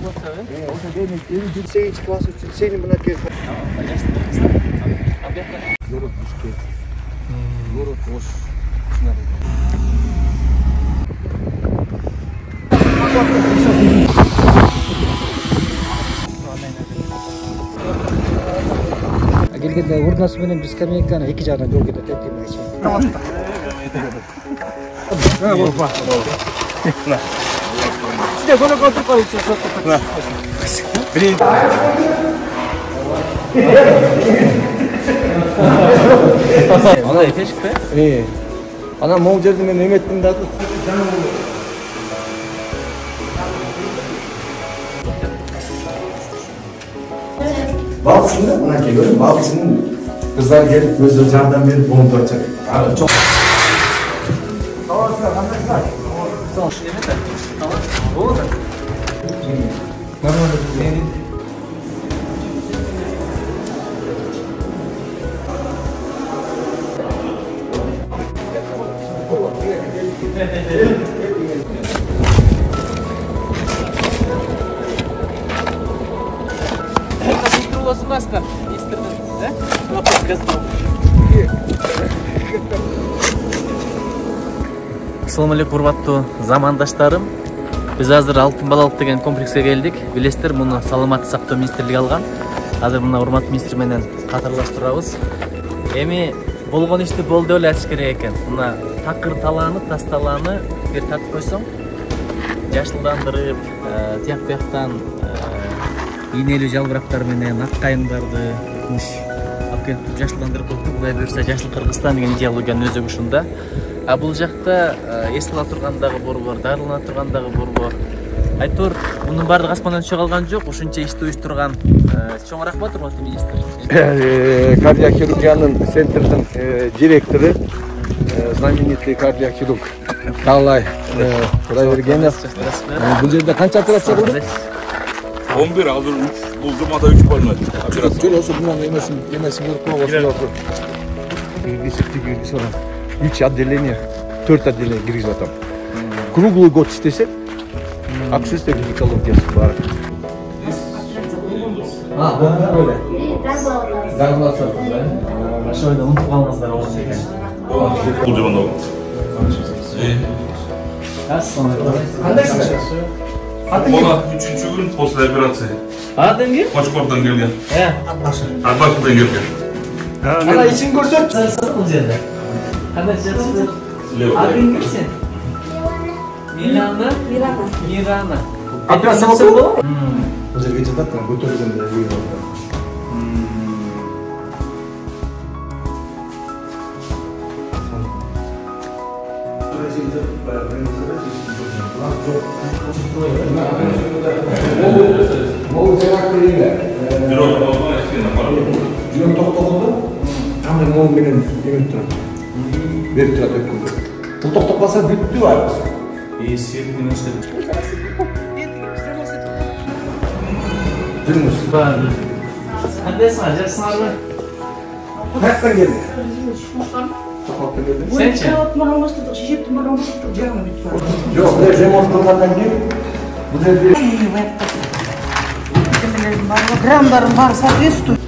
Сегизинчи класс үчүн сени мынакей. Город Бишкек. Город Ош. Келгенде урнасы менен биз скамейканы эки жагынан жол кетет демекчи. Сизде көнөкөй отуруп калыңыз. Бирин. Ана тешикпи? Ана могу жерде мен эметтим да. Балысында мынакей көрүң, балысынын кыздар келип өзү жардам берип болуп атат. Чоң. Таварсыздар, кандайсыздар? Сол, эметер. Тамак. Болду. Нормально. Маска, истерден, да? Assalamu alaikum урматтуу замандаштарым. Биз азыр Алтын балалык деген комплекске келдик. Билесиздер, муну Саламаттык сактоо министрлиги алган. Азыр мына урматтуу министр менен катарлаштырабыз. Эми болгон ишти болду деп эле айтыш керек экен. Мына такыр талааны, тас талааны бир татып койсоң, жашылдандырып, тияк бияктан ийнелүү жалбырактар менен ак кайыңдарды муш алып келип жашылдандырып коюп, кудай буюрса жашыл Кыргызстан деген идеологиянын өзөгү ушунда. А бул жакта эс ала тургандагы борбор, дарылана тургандагы борбор. Айтор, мунун баардыгы аспандан түшө калган жок. Ушунча ишти уюштурган чоң рахмат, урматтуу министр. Кардиохирургиянын центрдин директору, знаменитый кардиохирург Таалай Кудайбергенов. Бул жерде канча операция кылды? 11 азыр бул жумада 3 бөлмө операция. Жөн ошо мунун эмесин көрүп койгонсуңар. Киргизип 3 отделение, 4 отделение киргизип атам. Круглый год иштесек, акушерство гинекологиясы бар. Böyle. Darbulatsa да? Şöyle unutуп калыңыздар болсо экен. Бул жумада. Кандайсыңар? Бала 3-чү күн после операции. Адем ким? Башкорттон келген. Арбашыдан келген. Ана ичин көрсөт. Бул жерде. Кандай жатсыздар? Адем ким сен? Мирана. Операция болду? Бул жерге жатат, көтөргөндө үйгө. Могу теракт эле. Бирок токтогон бар. Жөн токтогондо аны мол менен эмеп турат. Берип турат өкүлдө. Бул токтоп калса бүттү бар. Себеби нерсе? Жүрмүш. Кандайсыңар, жакшысыңарбы? Каяктан келди? Сенчи? Жок, мен ремонт кылгандан кийин бул жерде Грамдарын бары соответствует.